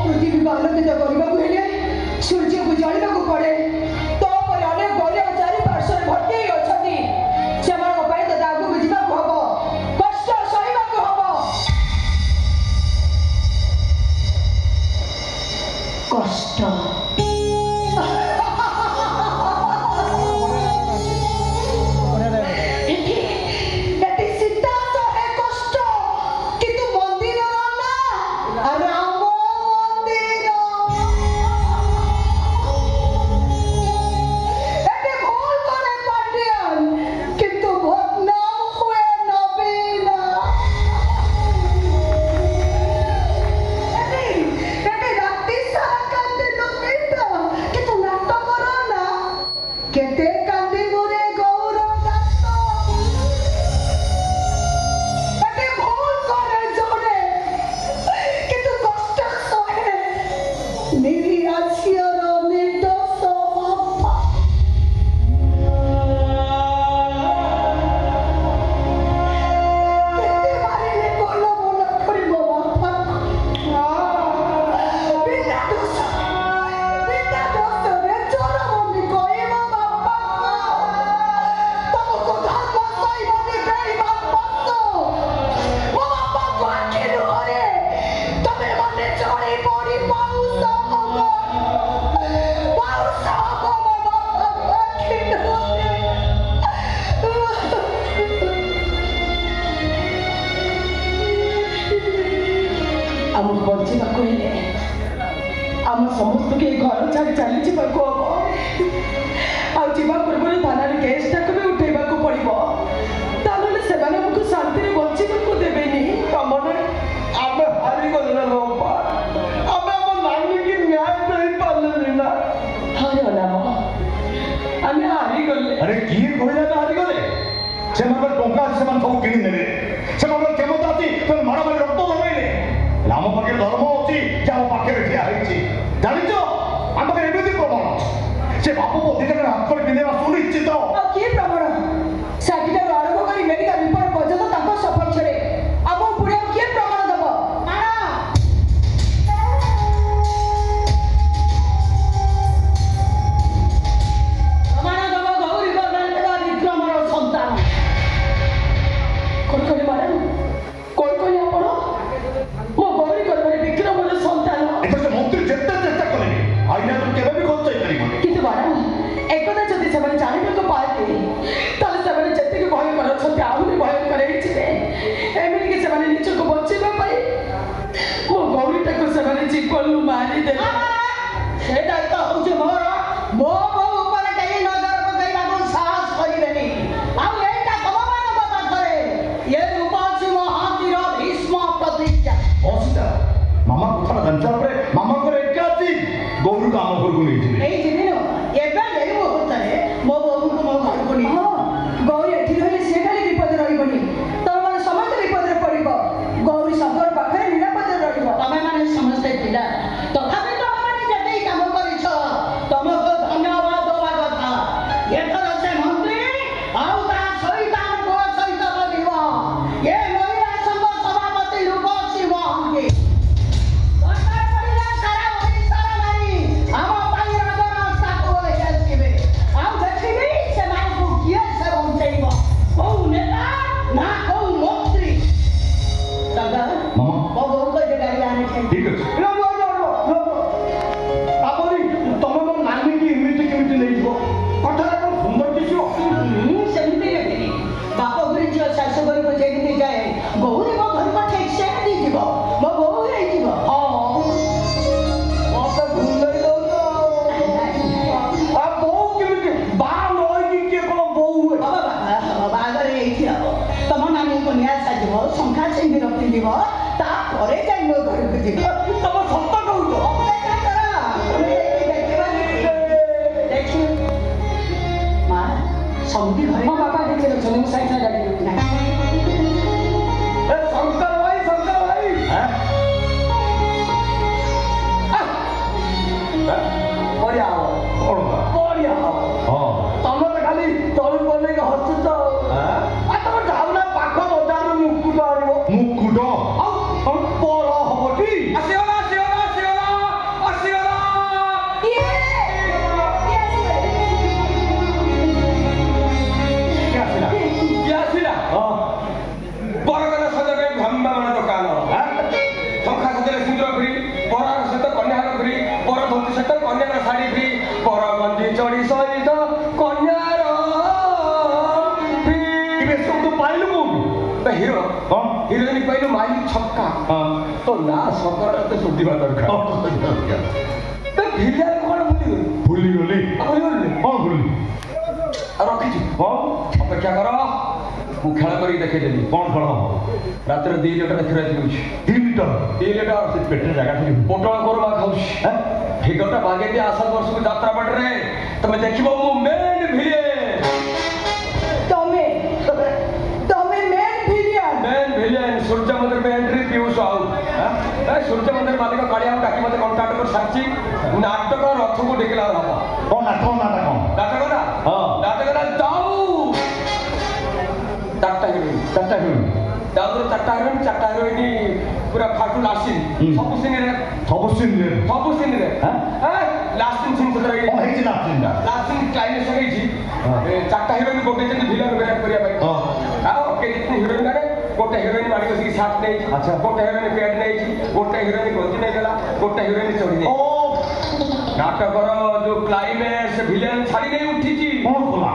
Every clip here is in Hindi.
पृथ्वी को आलोकित करने को हेले सूर्य को जलने को पड़े तो पर अनेक गौरव चारि पार्श्व भर्ती अछती सेमान को पाए तो आगु को जीवा को हबो कष्ट सहिबा को हबो कष्ट मुकुट माइल छक्का तो ना सकर तो सुधिबा दरकार तो भिलियन कोन भूली गली कौन भूली रखी अपेक्षा कर मु खेल कर देखेदेवी कौन फल हम रात 2 लीटर क्षीर 2 लीटर पेटे जगह पोटल कोरमा खाऊ फिगरटा बागे आशा वर्ष को यात्रा बाटे तुम देख मु मेन भिलियन मेन सूर्य मंदिर में एंट्री पीयूष आउ सूर्य मंदिर मालिक कालिया डाकी मत कांटेक्ट कर साची नाटक रथ को देखला हबा कौन नाटक ना जाऊ चारटा हिरोइन पूरा फाटू लास्ट सब सीन रे last scene last scene climax चारटा हिरोइन गोटे जन विलन विराट करिया भाई के जितनी हिरोइन रे गोटे हिरोइन मारी बसी साथ नै गोटे हिरोइन पेड नै गोटे हिरोइन गति नै गला गोटे हिरोइन चढ़ी नै नाटक जो क्लाइमेक्स विलन छाड़ी नै उठी छी कौन बोला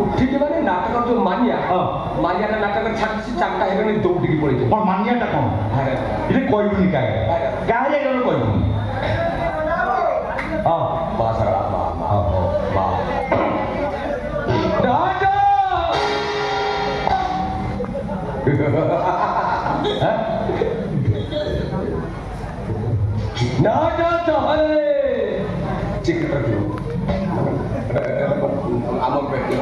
उठी के माने नाटक जो मानिया मानिया का नाटक छाड़ी चारटा हिरोइन दौड़ी की पड़ी कौन मानिया टा कौन इले कोई भी काय गारे गलो कोई हां बासरा बा राजा नाजा चाहले चिकटर क्यों आमक बैठी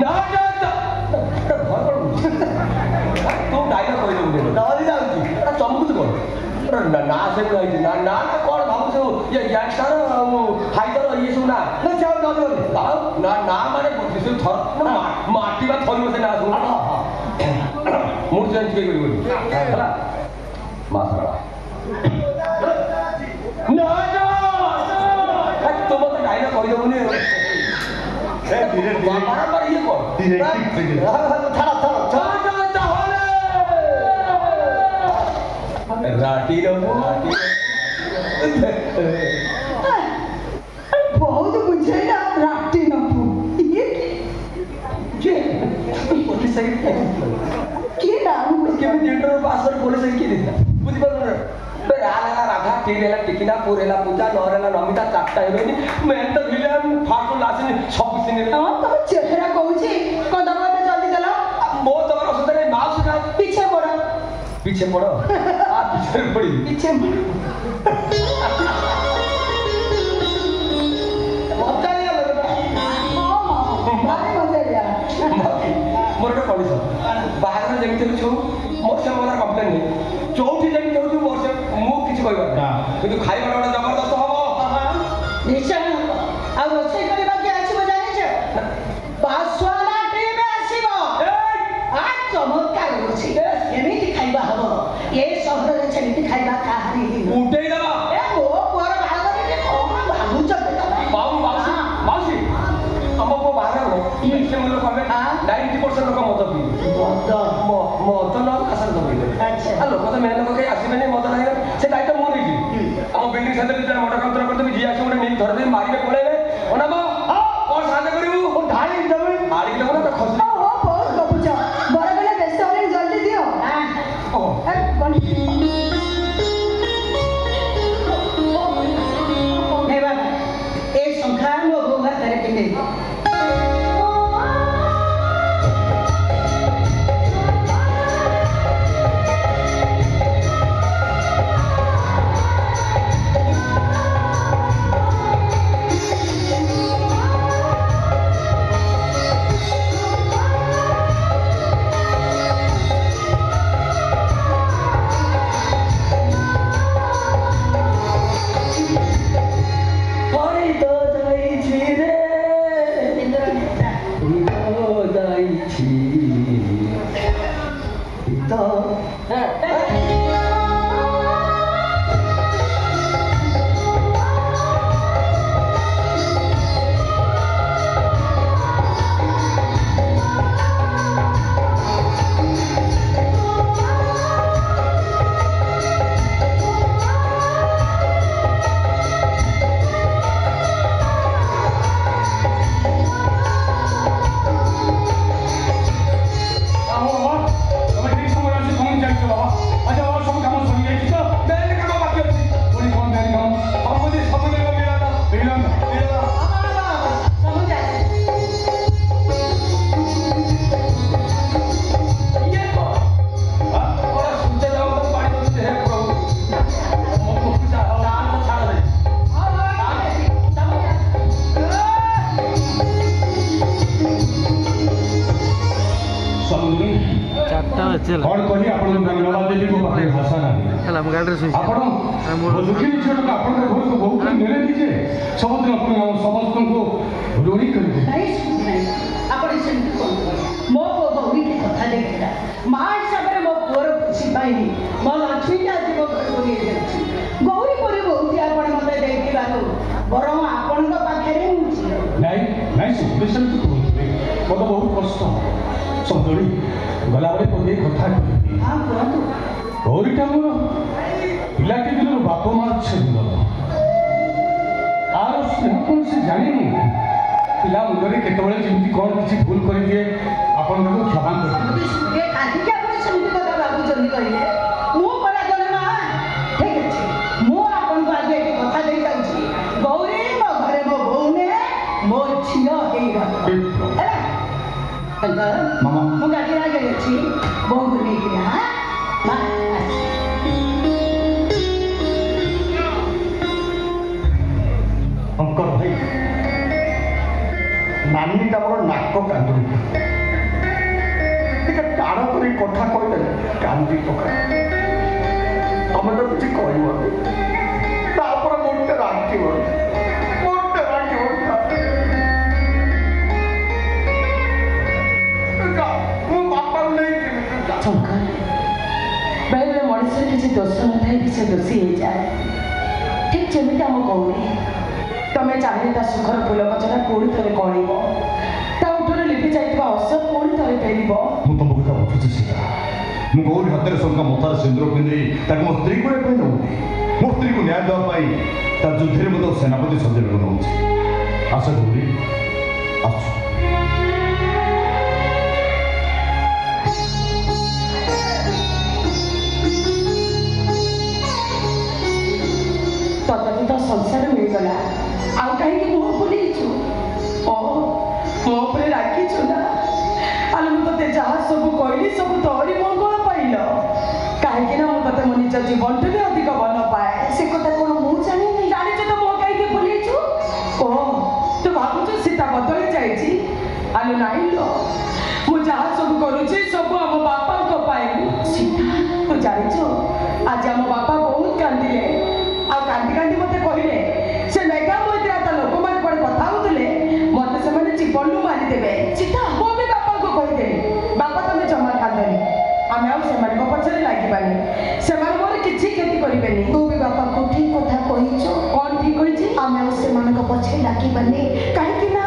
नाजा तू डायलॉग कहि दे दादी जाउची चमकुच कोन ना से ना ना कोन भाबु ये गैंगस्टर हाइदर ये सुना ना चाव ना ना माने बुद्धि थर माटी बा थरी बसे ना सुना मूड चेंज के बोली हला मासरा ना ना तुम तो डायलॉग कहि दबुनी ए धीरे धीरे बार ये को धीरे थारा राटी बहुत बुझे ना राटी नपू ये पुलिस है के नाम के जेंडर पासवर्ड पुलिस है के देता बुझि पारो बे आला राधा टीरेला टिकिना पुरेला पूजा नरेला नमिता चारटा हिरोइन मेन तो विलन फाटो लासिन सब सिने हां तो चेहरा कहूची कदम में जल्दी चला मो तमरो सुते नहीं माउस का पीछे पड़ो आप पीछे पड़ी पीछे मजा लिया मोर तो कॉलेज बाहर में जेमिति छु मोर से मोर कंप्लेन नहीं चौथी जेमिति होछु मोर से मु किछ कहबा किंतु खाइ बड़ा जबरदस्त हबो निश्चय आ रोसे करबा के आछी जाने छ पासवाला टीम में आसीबो आ चमत्कार होछि एमिति खाइबा हबो ये शहर रे छेमिति खाइबा काहारी उठे दबा ए मो पर भागर रे कोन भागु चल माउसी हमको बाहर हो से लोग हमें 90% लोग मत न आसन दबी अच्छा आ लोग तो मेन लोग के आसीबे नहीं मत नहीं से दायित्व मो नहीं हम बिल्डिंग सेंटर भीतर मोटर कंट्रोल करते भी जिया से मोटे नहीं धर दे मारी में पड़ेले ओना बा और साथ करियो ओ ढाली दबे मारी दबो ना तो खस ओ बहुत कपूचा बड़े बड़े व्यस्त होने जल्दी दियो हां ओ ए बन हे बाबा ए संख्या नो गोगा तेरे पिंडे कौन कही आपण धन्यवाद देली को पाखे भाषा नाही आपण दुखी निचो का आपण घर को बहुत नेले दीजे सब दिन आपण समस्त को ऋणी कर दे नहीं आपण सेमती कोन मो गौरी के कथा देखला मां हिसाब रे मो पोर सिपाही मो लक्ष्मीटा जीव घर को ले जाछि गौरी परे बहुत आपण मते देखिबारो बरम आपण को पाखे रे नहीं नहीं सुदेशन तो बोलते मो तो बहुत कष्ट समझोड़ी गला बले कोई कथा कहती हां कहतु गौरीटा मोर पिला के दिन बाप मां छेद आर स्नेह कोन से जानिनी पिला मुंडरे केतबळे जेमती कोन किछि भूल करि दिए आपण को क्षमा कर ये काठी के आपण समिति कथा बाबू जल्दी कहिए मो परा जने मा ठीक अछि मो आपण को आज एक कथा दे जाउछि गौरी मो घरे मो भौने मो छियो हेइबा ହେଲା मामा मो गाडी आ गई अछि बहु नहीं के हां मा अंकर भाई नानी तमर नाक कांदुरी এটা টাণ করে কথা কইলে কান্দি পকা আমি তো কিছু কইব তারপর মোটে রাখিব बेले मनुष्य किसी दोष न थाए कि से दोषी हो जाए ठीक जमी आम कौड़ी तमें चाहिए ता सुखर फूल गचरा पुणी थे कणिब ता उठरे लिपि जाइवा हस पुणी थे फेरब ମୁଁ ତମ କଥା ବୁଝୁଛି ସୀତା ମୁଁ ଗୌରୀ ହାତରେ ଶଙ୍କା ମଥାରେ ସିନ୍ଦୁର ପିନ୍ଧେଇ ତାକୁ ମୋ ସ୍ତ୍ରୀ କରିବା ପାଇଁ ନେଉନି ମୋ ସ୍ତ୍ରୀକୁ ନ୍ୟାୟ ଦେବା ପାଇଁ ତା ଯୁଦ୍ଧରେ ମଧ୍ୟ ସେନାପତି ସଞ୍ଜୟକୁ ନେଉଛି ଆସ ଗୌରୀ ଆସ तदपि तो संसार मिलगला आउ कहीं मुह बुलेचु ओ मो पर राखीचु ना आलु मु तते जहा सब कहली सब तोरी मंगल पाइल काहे ना मु तते मो निज जीवन भी अधिक भल पाए से कथा कोन मु जानि नहीं जानि तो मो कहीं बुलेचु ओ तो भाबुचु सीता बदली जाइछि आलु नाही लो मु जहा सब करूछि सब हम बापा को पाइलु सीता तू जानिछु आज हम बापा बहुत कांदिले आ कांदी कांदी मते कहिले से मेगा मोइत्रा त लोक मान पर कथा होतले मते से माने जीवन मारी देबे सीता मो भी बापा को कहि दे बापा तमे जमा कांदनी आमे आ से माने को पछरे लागिबानी से माने मोर किछि खेती करिबेनी तू भी बापा को ठीक कथा कहिছো कोन ठीक कहिछि आमे आ से माने को पछरे लागिबानी काहे कि ना